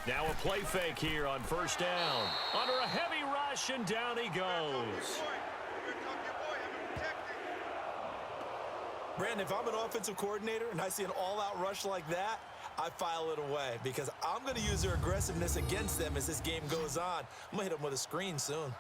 Now a play fake here on first down. Under a heavy rush, and down he goes. Brandon, if I'm an offensive coordinator and I see an all-out rush like that, I file it away because I'm going to use their aggressiveness against them as this game goes on. I'm going to hit them with a screen soon.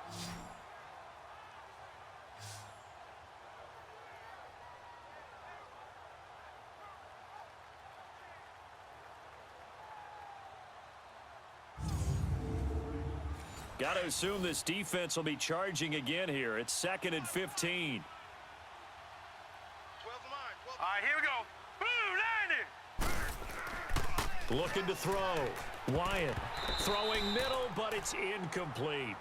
Got to assume this defense will be charging again here. It's 2nd and 15. All right, here we go. Boom, landing. Looking to throw. Wyatt throwing middle, but it's incomplete.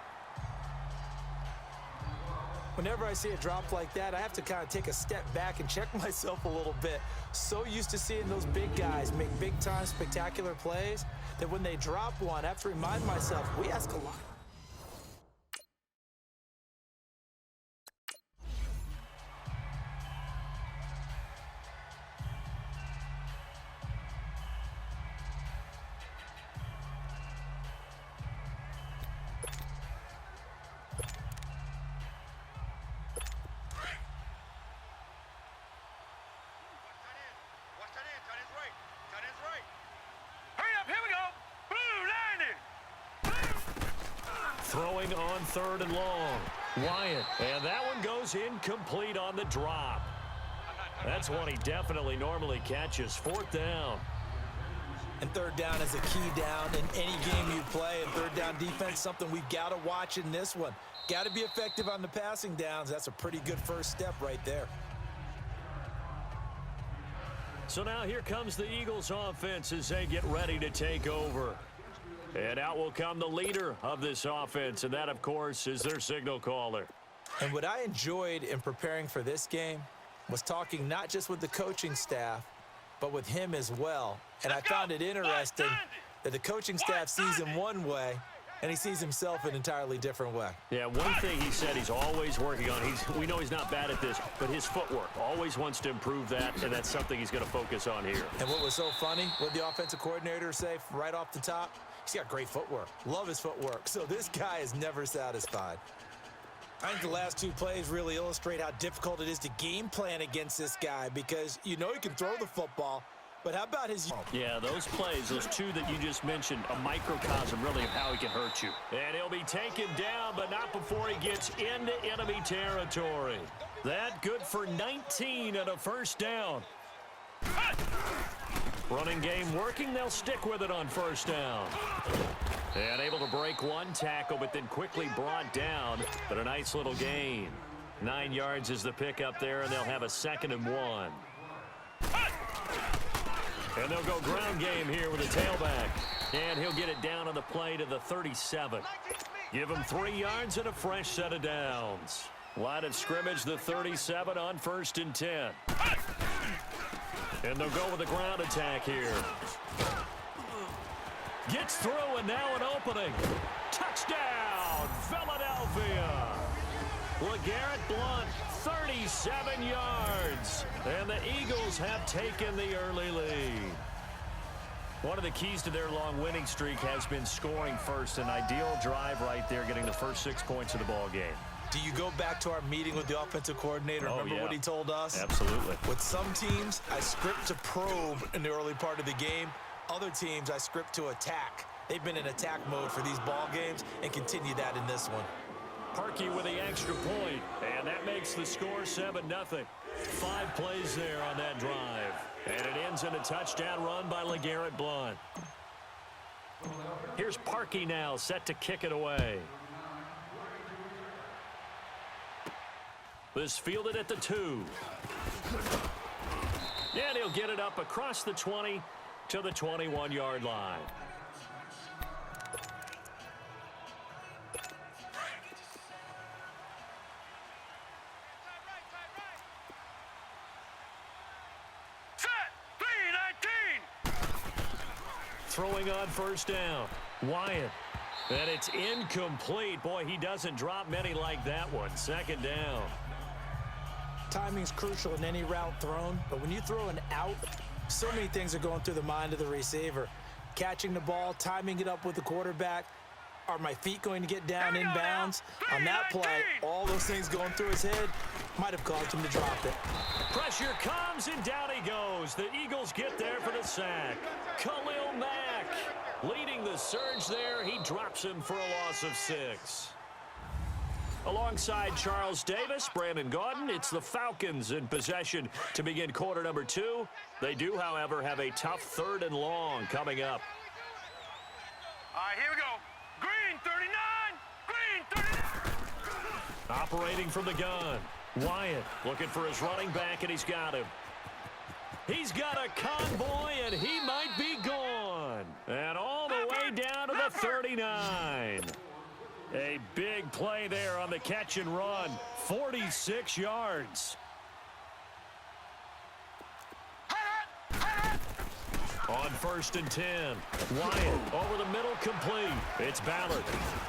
Whenever I see a drop like that, I have to kind of take a step back and check myself a little bit. So used to seeing those big guys make big-time spectacular plays that when they drop one, I have to remind myself, we ask a lot. Throwing on 3rd and long. Wyatt, and that one goes incomplete on the drop. That's one he definitely normally catches. 4th down. And 3rd down is a key down in any game you play. And 3rd down defense, something we've got to watch in this one. Got to be effective on the passing downs. That's a pretty good first step right there. So now here comes the Eagles offense as they get ready to take over. And out will come the leader of this offense, and that, of course, is their signal caller. And what I enjoyed in preparing for this game was talking not just with the coaching staff, but with him as well. And I found it interesting that the coaching staff sees him one way, and he sees himself an entirely different way. Yeah, one thing he said he's always working on, we know he's not bad at this, but his footwork, always wants to improve that, and that's something he's going to focus on here. And what was so funny, what the offensive coordinator say right off the top? He's got great footwork. Love his footwork. So this guy is never satisfied. I think the last 2 plays really illustrate how difficult it is to game plan against this guy because you know he can throw the football, but how about his... Yeah, those plays, those 2 that you just mentioned, a microcosm really of how he can hurt you. And he'll be taken down, but not before he gets into enemy territory. That good for 19 and a first down. Running game working, they'll stick with it on first down. And able to break one tackle, but then quickly brought down, but a nice little gain. 9 yards is the pickup there, and they'll have a 2nd and 1. And they'll go ground game here with a tailback. And he'll get it down on the play to the 37. Give him 3 yards and a fresh set of downs. Line of scrimmage, the 37 on 1st and 10. And they'll go with a ground attack here. Gets through, and now an opening. Touchdown, Philadelphia. LeGarrette Blount, 37 yards. And the Eagles have taken the early lead. One of the keys to their long winning streak has been scoring first. An ideal drive right there, getting the first 6 points of the ball game. Do you go back to our meeting with the offensive coordinator? Remember what he told us? Absolutely. With some teams, I script to probe in the early part of the game. Other teams, I script to attack. They've been in attack mode for these ball games and continue that in this one. Parkey with the extra point, and that makes the score 7-0. 5 plays there on that drive. And it ends in a touchdown run by LeGarrette Blount. Here's Parkey now, set to kick it away. This fielded at the 2. And he'll get it up across the 20 to the 21-yard line. Throwing on first down. Wyatt. And it's incomplete. Boy, he doesn't drop many like that one. 2nd down. Timing's crucial in any route thrown, but when you throw an out, so many things are going through the mind of the receiver. catching the ball, timing it up with the quarterback. Are my feet going to get down inbounds? On that play, all those things going through his head might have caused him to drop it. Pressure comes, and down he goes. The Eagles get there for the sack. Khalil Mack leading the surge there. He drops him for a loss of 6. Alongside Charles Davis, Brandon Gaudin, it's the Falcons in possession to begin quarter number 2. They do, however, have a tough 3rd and long coming up. All right, here we go. Green 39. Green 39. Operating from the gun. Wyatt looking for his running back, and he's got him. He's got a convoy, and he might be gone. And all the way down to the 39. A big play there on the catch and run. 46 yards. On 1st and 10. Wyatt over the middle, complete. It's Ballard.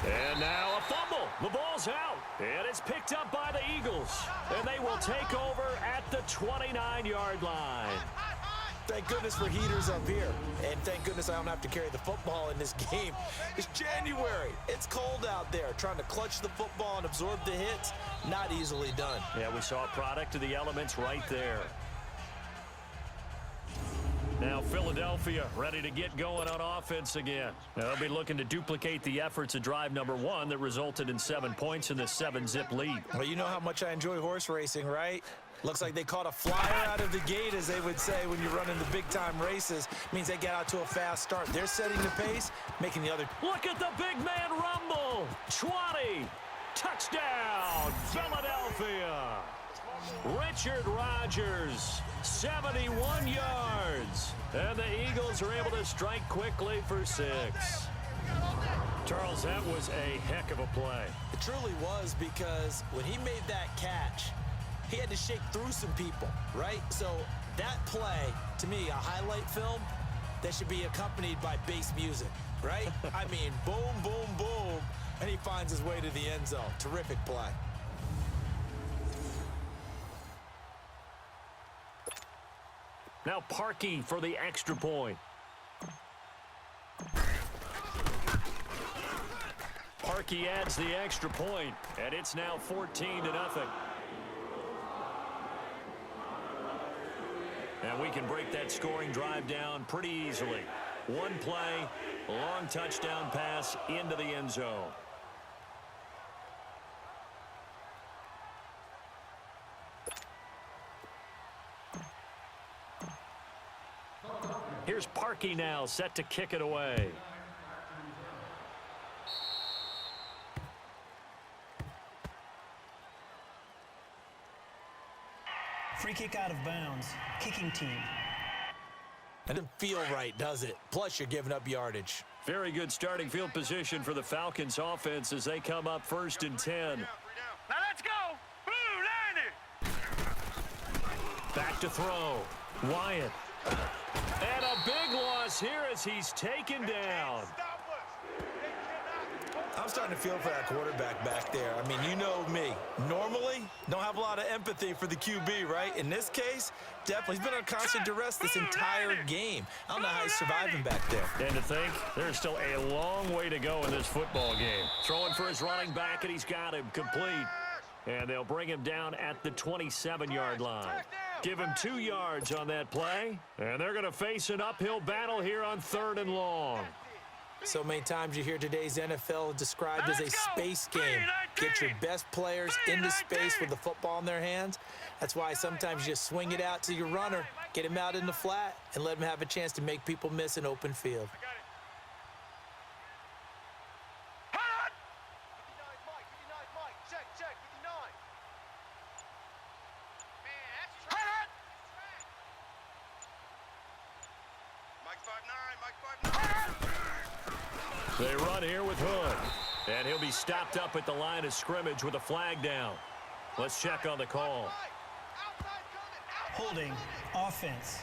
And now a fumble. The ball's out. And it's picked up by the Eagles. And they will take over at the 29-yard line. Thank goodness for heaters up here. And thank goodness I don't have to carry the football in this game. It's January. It's cold out there. Trying to clutch the football and absorb the hits, not easily done. Yeah, we saw a product of the elements right there. Now Philadelphia ready to get going on offense again. They'll be looking to duplicate the efforts of drive number 1 that resulted in 7 points in the 7-zip lead. Well, you know how much I enjoy horse racing, right? Looks like they caught a flyer out of the gate, as they would say when you're running the big-time races. Means they get out to a fast start. They're setting the pace, making the other... Look at the big man rumble. 20. Touchdown, Philadelphia. Richard Rodgers, 71 yards. And the Eagles are able to strike quickly for 6. Charles, that was a heck of a play. It truly was, because when he made that catch, he had to shake through some people, right? So that play, to me, a highlight film that should be accompanied by bass music, right? I mean, boom, boom, boom, and he finds his way to the end zone. Terrific play. Now Parkey for the extra point. Parkey adds the extra point, and it's now 14-0. And we can break that scoring drive down pretty easily. One play, a long touchdown pass into the end zone. Here's Parkey now, set to kick it away. Free kick out of bounds. Kicking team. That doesn't feel right, does it? Plus, you're giving up yardage. Very good starting field position for the Falcons offense as they come up 1st and 10. Now let's go. Blue 90. Back to throw. Wyatt. And a big loss here as he's taken down. I'm starting to feel for that quarterback back there. I mean, you know me. Normally, don't have a lot of empathy for the QB, right? In this case, definitely. He's been on constant duress this entire game. I don't know how he's surviving back there. And to think, there's still a long way to go in this football game. Throwing for his running back, and he's got him complete. And they'll bring him down at the 27-yard line. Give him 2 yards on that play. And they're going to face an uphill battle here on 3rd and long. So many times you hear today's NFL described as a space game. Get your best players into space with the football in their hands. That's why sometimes you just swing it out to your runner, get him out in the flat, and let him have a chance to make people miss an open field. They run here with Hood. And he'll be stopped up at the line of scrimmage with a flag down. Let's check on the call. Holding. Offense.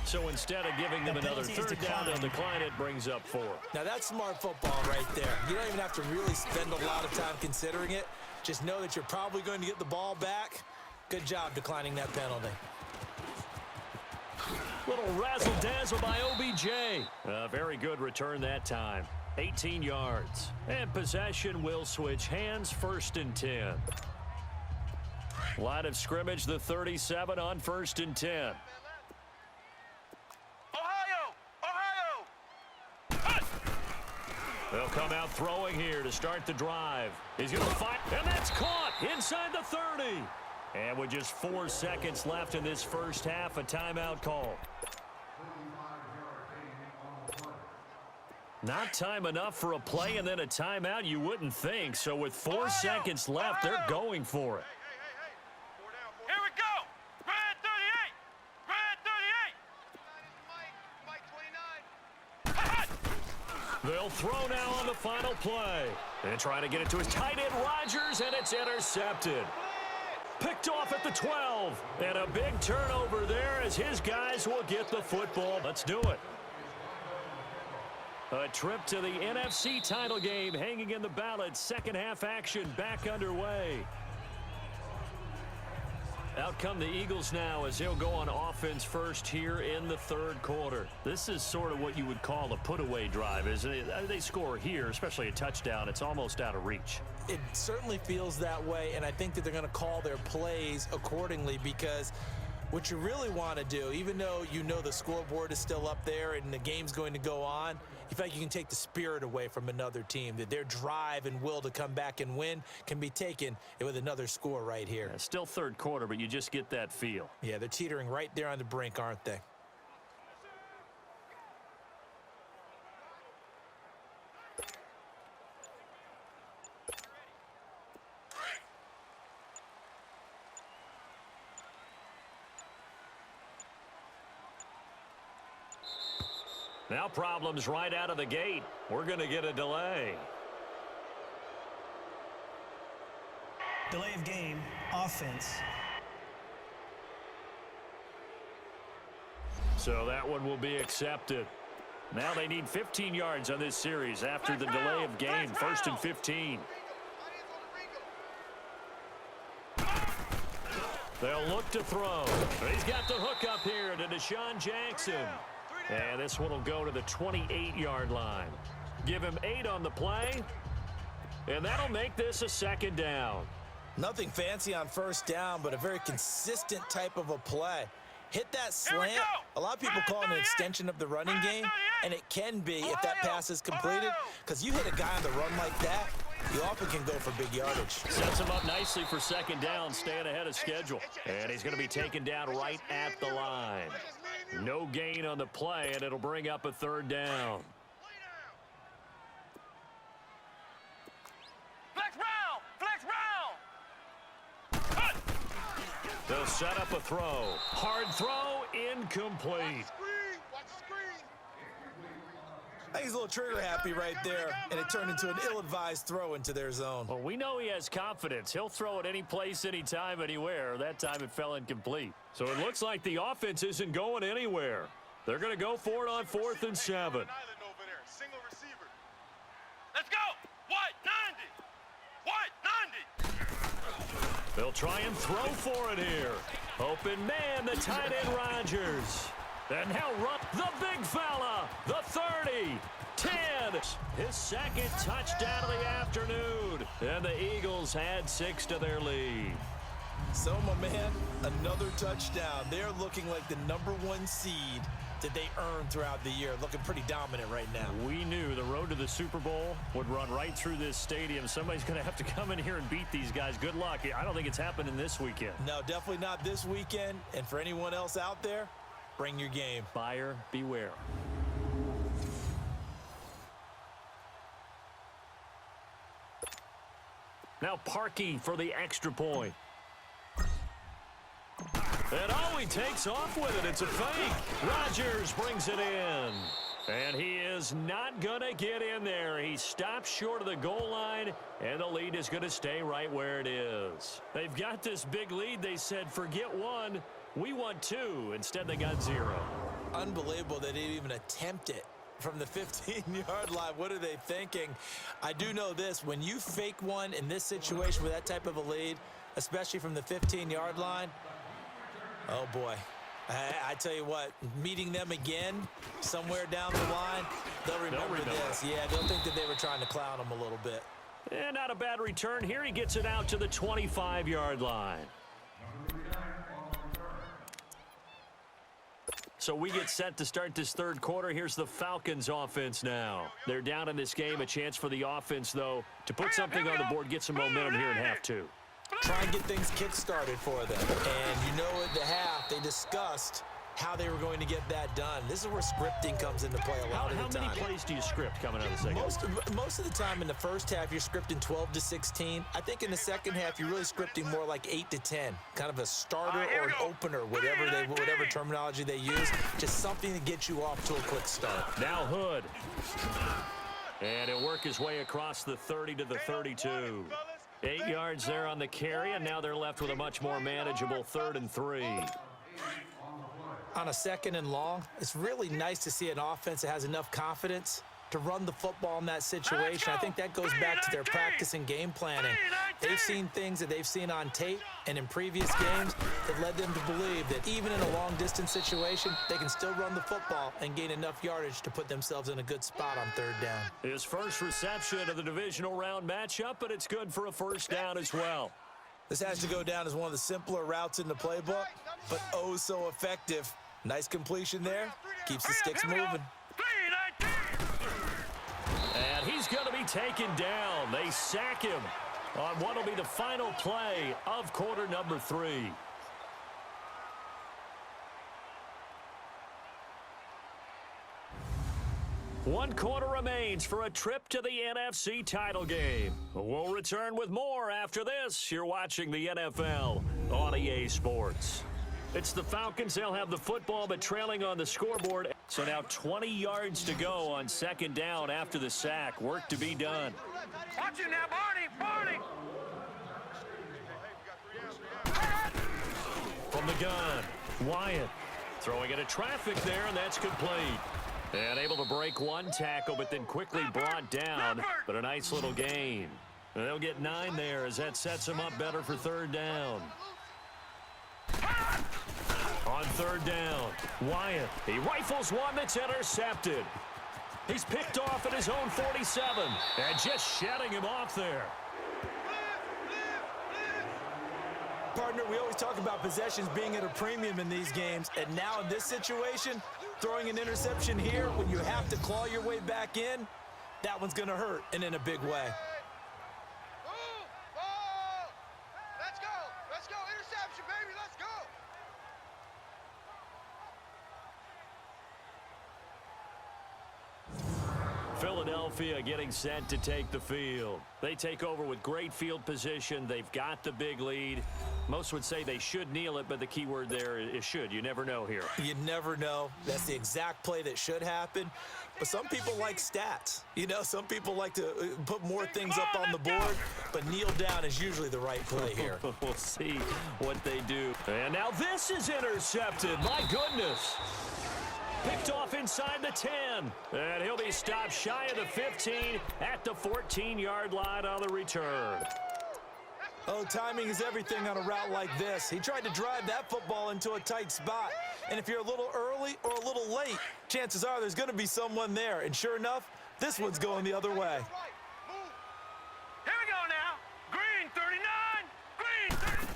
So instead of giving them another 3rd down, they'll decline it, brings up 4. Now that's smart football right there. You don't even have to really spend a lot of time considering it. Just know that you're probably going to get the ball back. Good job declining that penalty. Little razzle-dazzle by OBJ. A very good return that time. 18 yards. And possession will switch hands, 1st and 10. Line of scrimmage, the 37 on 1st and 10. They'll come out throwing here to start the drive. He's going to fight, and that's caught inside the 30. And with just 4 seconds left in this first half, a timeout call. Not time enough for a play and then a timeout, you wouldn't think. So with 4 seconds left, they're going for it. Here we go. Red 38. Red 38. They'll throw now on the final play. And trying to get it to his tight end, Rodgers, and it's intercepted. Picked off at the 12. And a big turnover there as his guys will get the football. Let's do it. A trip to the NFC title game hanging in the balance. Second half action back underway. Out come the Eagles now as they'll go on offense first here in the 3rd quarter. This is sort of what you would call a put-away drive, isn't it? They score here, especially a touchdown. It's almost out of reach. It certainly feels that way, and I think that they're going to call their plays accordingly because what you really want to do, even though you know the scoreboard is still up there and the game's going to go on, you feel like you can take the spirit away from another team, that their drive and will to come back and win can be taken with another score right here. Yeah, still 3rd quarter, but you just get that feel. Yeah, they're teetering right there on the brink, aren't they? Now problems right out of the gate. We're going to get a delay. Delay of game, offense. So that one will be accepted. Now they need 15 yards on this series after the delay of game. 1st and 15. They'll look to throw. He's got the hook up here to Deshaun Jackson. And this one will go to the 28-yard line. Give him 8 on the play. And that'll make this a 2nd down. Nothing fancy on 1st down, but a very consistent type of a play. Hit that slant. A lot of people call it an extension of the running game, and it can be if that pass is completed, because you hit a guy on the run like that, you often can go for big yardage. Sets him up nicely for 2nd down, staying ahead of schedule. And he's going to be taken down right at the line. No gain on the play, and it'll bring up a 3rd down. Flex round! Flex round! They'll set up a throw. Hard throw, incomplete. I think he's a little trigger happy right there, and it turned into an ill-advised throw into their zone. Well, we know he has confidence. He'll throw it any place, anytime, anywhere. That time it fell incomplete. So it looks like the offense isn't going anywhere. They're going to go for it on 4th and 7. Let's go! What? 90! What? 90! They'll try and throw for it here. Open man, the tight end Rodgers. And now run the big fella, the 30, 10. His 2nd touchdown of the afternoon. And the Eagles add 6 to their lead. So, my man, another touchdown. They're looking like the #1 seed that they earned throughout the year. Looking pretty dominant right now. We knew the road to the Super Bowl would run right through this stadium. Somebody's going to have to come in here and beat these guys. Good luck. I don't think it's happening this weekend. No, definitely not this weekend. And for anyone else out there, bring your game. Buyer beware. Now Parkey for the extra point. And oh, he takes off with it. It's a fake. Rodgers brings it in. And he is not going to get in there. He stops short of the goal line, and the lead is going to stay right where it is. They've got this big lead. They said, forget 1. We want 2. Instead, they got 0. Unbelievable they didn't even attempt it from the 15-yard line. What are they thinking? I do know this. When you fake one in this situation with that type of a lead, especially from the 15-yard line, oh, boy, I tell you what, meeting them again somewhere down the line, they'll remember this. Yeah, they'll think that they were trying to clown them a little bit. And not a bad return here. He gets it out to the 25-yard line. So we get set to start this third quarter. Here's the Falcons offense now. They're down in this game. A chance for the offense, though, to put something on the board, get some momentum here in half two. Try and get things kick-started for them. And you know at the half, they discussed how they were going to get that done. This is where scripting comes into play a lot of the time. How many plays do you script coming out of the second? Most of the time in the first half, you're scripting 12 to 16. I think in the second half, you're really scripting more like 8 to 10. Kind of a starter or an opener, whatever terminology they use. Just something to get you off to a quick start. Now Hood. And he'll work his way across the 30 to the 32. 8 yards there on the carry, and now they're left with a much more manageable 3rd and 3. On a 2nd and long, it's really nice to see an offense that has enough confidence to run the football in that situation. I think that goes back to their practice and game planning. They've seen things that they've seen on tape and in previous games that led them to believe that even in a long-distance situation, they can still run the football and gain enough yardage to put themselves in a good spot on 3rd down. His first reception of the divisional round matchup, but it's good for a first down as well. This has to go down as one of the simpler routes in the playbook, but oh so effective. Nice completion there. Keeps the sticks moving. And he's going to be taken down. They sack him on what will be the final play of quarter number 3. One quarter remains for a trip to the NFC title game. We'll return with more after this. You're watching the NFL on EA Sports. It's the Falcons. They'll have the football, but trailing on the scoreboard. So now 20 yards to go on 2nd down after the sack. Work to be done. Watch it now, Barney! From the gun, Wyatt throwing into traffic there, and that's complete. And able to break one tackle, but then quickly brought down. But a nice little gain. And they'll get 9 there as that sets them up better for 3rd down. On 3rd down, Wyatt. He rifles one that's intercepted. He's picked off at his own 47 and just shedding him off there. Partner, we always talk about possessions being at a premium in these games, and now in this situation, throwing an interception here when you have to claw your way back in, that one's going to hurt, and in a big way. Let's go, interception, baby, let's go. Philadelphia getting set to take the field. They take over with great field position. They've got the big lead. Most would say they should kneel it, but the key word there is should. You never know here. You never know. That's the exact play that should happen. But some people like stats. You know, some people like to put more things up on the board, but kneel down is usually the right play here. We'll see what they do. And now this is intercepted. My goodness. Picked off inside the 10. And he'll be stopped shy of the 15 at the 14-yard line on the return. Oh, timing is everything on a route like this. He tried to drive that football into a tight spot. And if you're a little early or a little late, chances are there's going to be someone there. And sure enough, this one's going the other way. Here we go now. Green 39. Green 30.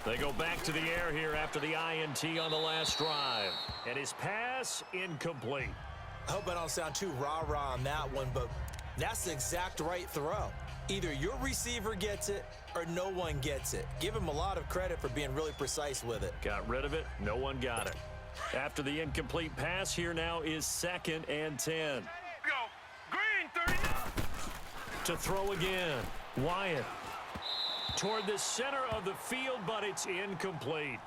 They go back to the air here after the INT on the last drive. And his pass incomplete. I hope I don't sound too rah-rah on that one, but that's the exact right throw. Either your receiver gets it or no one gets it. Give him a lot of credit for being really precise with it. Got rid of it. No one got it. After the incomplete pass, here now is 2nd and 10. Go. Green 39. To throw again. Wyatt. Toward the center of the field, but it's incomplete.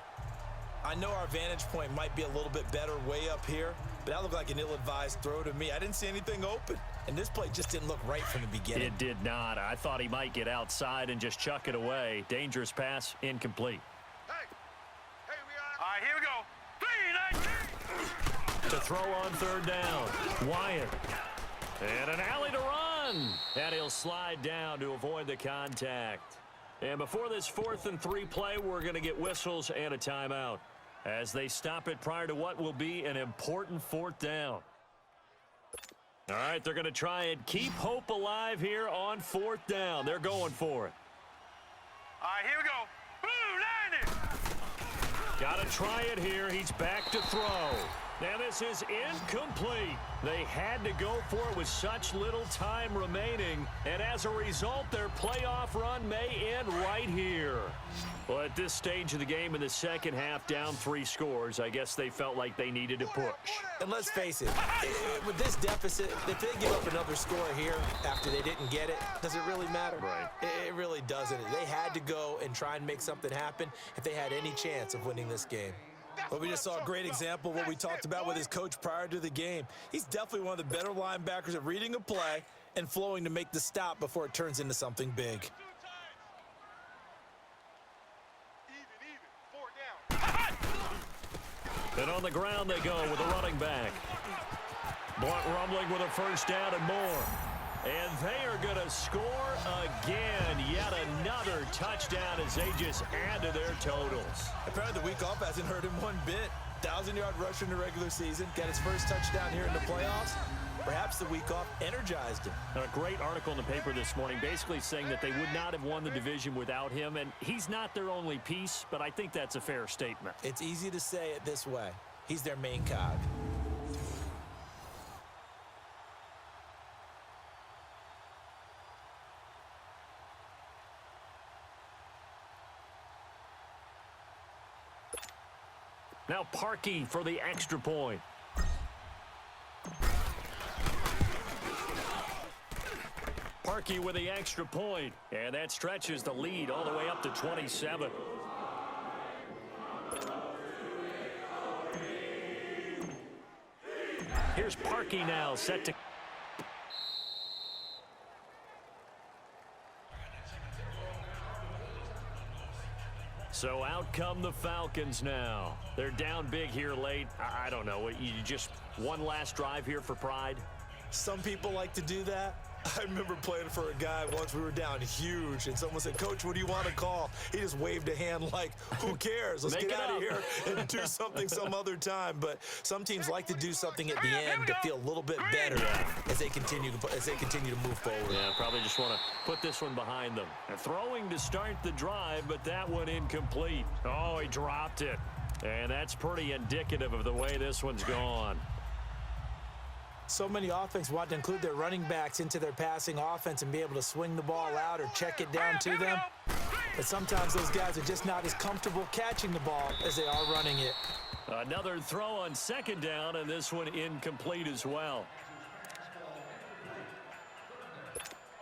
I know our vantage point might be a little bit better way up here, but that looked like an ill-advised throw to me. I didn't see anything open, and this play just didn't look right from the beginning. It did not. I thought he might get outside and just chuck it away. Dangerous pass, incomplete. Hey, all right, here we go. 3-19. To throw on 3rd down, Wyatt. And an alley to run. And he'll slide down to avoid the contact. And before this 4th and 3 play, we're going to get whistles and a timeout. as they stop it prior to what will be an important fourth down. All right, they're going to try and keep hope alive here on fourth down. They're going for it. All right, here we go. Blue, landed. Got to try it here. He's back to throw. Now this is incomplete. They had to go for it with such little time remaining, and as a result, their playoff run may end right here. Well, at this stage of the game in the second half, down 3 scores, I guess they felt like they needed to push. And let's face it, with this deficit, if they give up another score here after they didn't get it, does it really matter? Right. It really doesn't. They had to go and try and make something happen if they had any chance of winning this game. Well, we just saw a great example of what we talked about with his coach prior to the game. He's definitely one of the better linebackers at reading a play and flowing to make the stop before it turns into something big. And on the ground they go with a running back. Blunt rumbling with a first down and more. And they are going to score again. Yet another touchdown as they just add to their totals. Apparently the week off hasn't hurt him one bit. 1,000-yard rusher in the regular season. Got his first touchdown here in the playoffs. Perhaps the week off energized him. A great article in the paper this morning basically saying that they would not have won the division without him. And he's not their only piece, but I think that's a fair statement. It's easy to say it this way. He's their main cog. Now Parkey for the extra point. Parkey with the extra point, and that stretches the lead all the way up to 27. Here's Parkey now set to... So out come the Falcons now. They're down big here late. I don't know. You just one last drive here for pride? Some people like to do that. I remember playing for a guy once. We were down huge, and someone said, "Coach, what do you want to call?" He just waved a hand like, who cares? Let's get out of here and do something some other time. But some teams like to do something at the end to feel a little bit better as they continue to move forward. Yeah, probably just want to put this one behind them. And throwing to start the drive, but that one incomplete. Oh, he dropped it. And that's pretty indicative of the way this one's gone. So many offenses want to include their running backs into their passing offense and be able to swing the ball out or check it down to them. But sometimes those guys are just not as comfortable catching the ball as they are running it. Another throw on second down, and this one incomplete as well.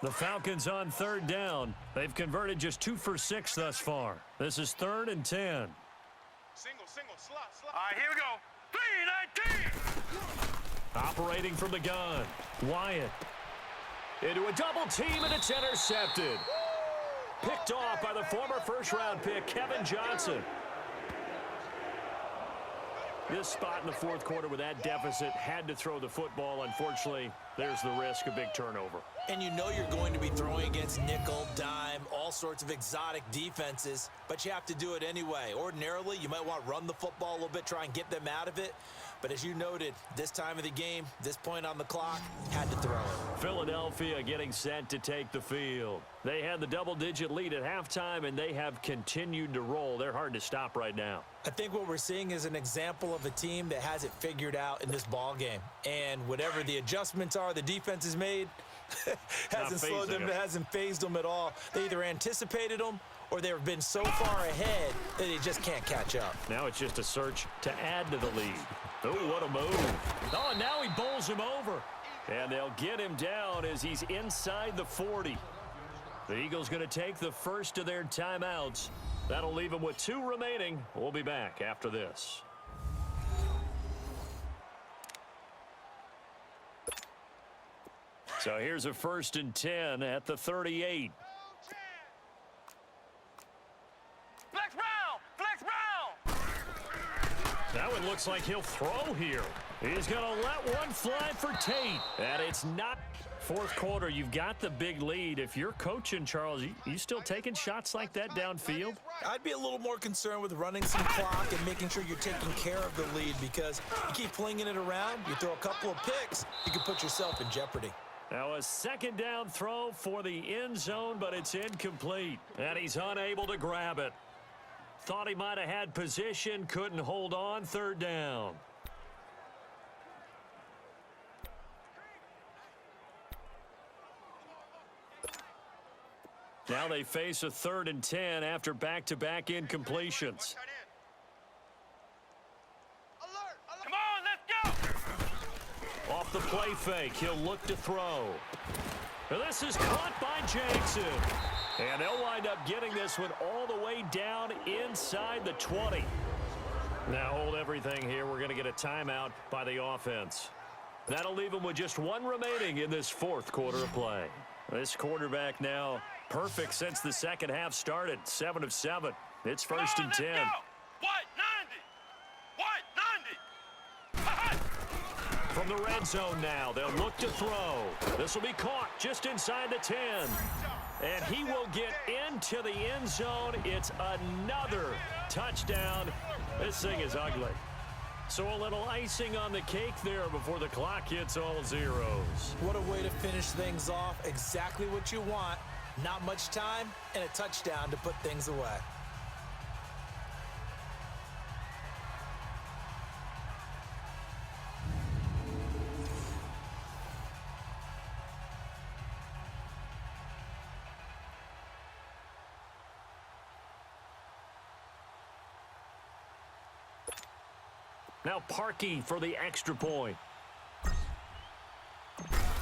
The Falcons on third down. They've converted just 2 for 6 thus far. This is 3rd and 10. Single, slot. All right, here we go. 3-19. Operating from the gun. Wyatt. Into a double team, and it's intercepted. Picked off by the former first-round pick, Kevin Johnson. This spot in the fourth quarter with that deficit, had to throw the football. Unfortunately, there's the risk of big turnover. And you know you're going to be throwing against nickel, dime, all sorts of exotic defenses, but you have to do it anyway. Ordinarily, you might want to run the football a little bit, try and get them out of it. But as you noted, this time of the game, this point on the clock, had to throw it. Philadelphia getting set to take the field. They had the double-digit lead at halftime, and they have continued to roll. They're hard to stop right now. I think what we're seeing is an example of a team that has it figured out in this ball game. And whatever the adjustments are the defense has made, hasn't slowed them, hasn't phased them at all. They either anticipated them or they've been so far ahead that they just can't catch up. Now it's just a search to add to the lead. Oh, what a move. Oh, and now he bowls him over. And they'll get him down as he's inside the 40. The Eagles going to take the first of their timeouts. That'll leave them with 2 remaining. We'll be back after this. So here's a 1st and 10 at the 38. Flex Brown! That one looks like he'll throw here. He's going to let one fly for Tate. And it's not Fourth quarter, you've got the big lead. If you're coaching, Charles, you still taking shots like that downfield? I'd be a little more concerned with running some clock and making sure you're taking care of the lead, because you keep flinging it around, you throw a couple of picks, you can put yourself in jeopardy. Now a second down throw for the end zone, but it's incomplete, and he's unable to grab it. Thought he might have had position, couldn't hold on. Third down. Now they face a 3rd and 10 after back-to-back incompletions. Come on, let's go! Off the play fake, he'll look to throw. Now this is caught by Jackson. And they'll wind up getting this one all the way down inside the 20. Now hold everything here. We're going to get a timeout by the offense. That'll leave them with just one remaining in this fourth quarter of play. This quarterback now perfect since the second half started. 7 of 7. It's 1st and 10. What? 90. From the red zone now, they'll look to throw. This will be caught just inside the 10. And he will get into the end zone. It's another touchdown. This thing is ugly. So a little icing on the cake there before the clock hits all zeros. What a way to finish things off. Exactly what you want. Not much time and a touchdown to put things away. Now Parkey for the extra point.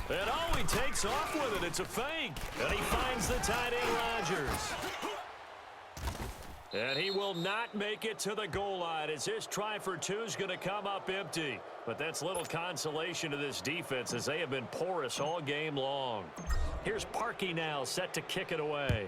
And oh, he takes off with it. It's a fake. And he finds the tight end, Rodgers. And he will not make it to the goal line, as his try for 2 is going to come up empty. But that's little consolation to this defense, as they have been porous all game long. Here's Parkey now, set to kick it away.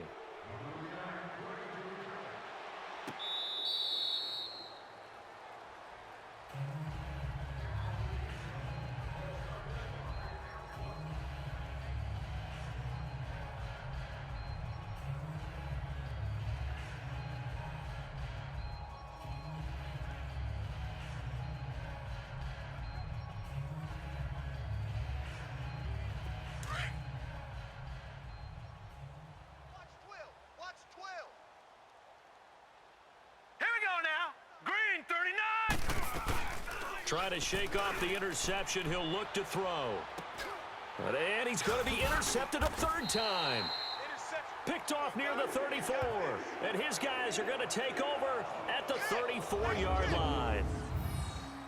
Try to shake off the interception. He'll look to throw. And he's going to be intercepted a 3rd time. Picked off near the 34. And his guys are going to take over at the 34-yard line.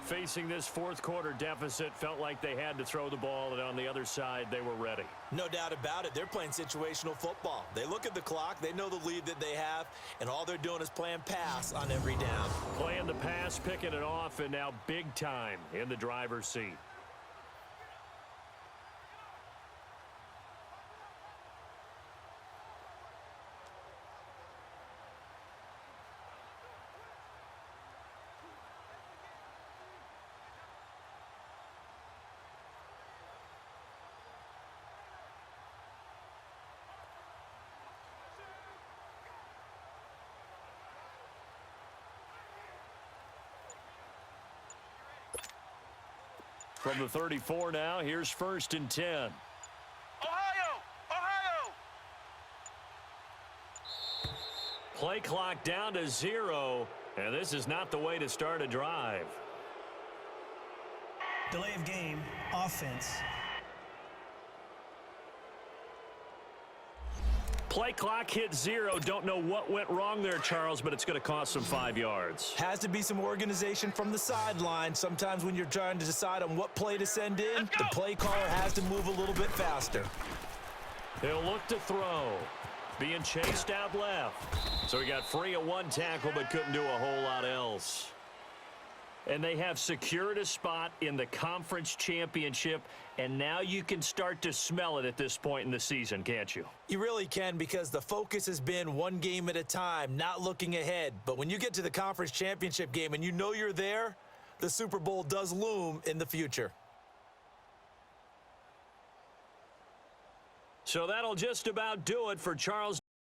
Facing this fourth quarter deficit, felt like they had to throw the ball, and on the other side, they were ready. No doubt about it. They're playing situational football. They look at the clock, they know the lead that they have, and all they're doing is playing pass on every down. Playing the pass, picking it off, and now big time in the driver's seat. From the 34 now, here's 1st and 10. Ohio! Play clock down to 0, and this is not the way to start a drive. Delay of game, offense. Play clock hit 0. Don't know what went wrong there, Charles, but it's going to cost them 5 yards. Has to be some organization from the sideline. Sometimes when you're trying to decide on what play to send in, the play caller has to move a little bit faster. He'll look to throw. Being chased out left. So he got free of 1 tackle, but couldn't do a whole lot else. And they have secured a spot in the conference championship, and now you can start to smell it at this point in the season, can't you? You really can, because the focus has been one game at a time, not looking ahead. But when you get to the conference championship game and you know you're there, the Super Bowl does loom in the future. So that'll just about do it for Charles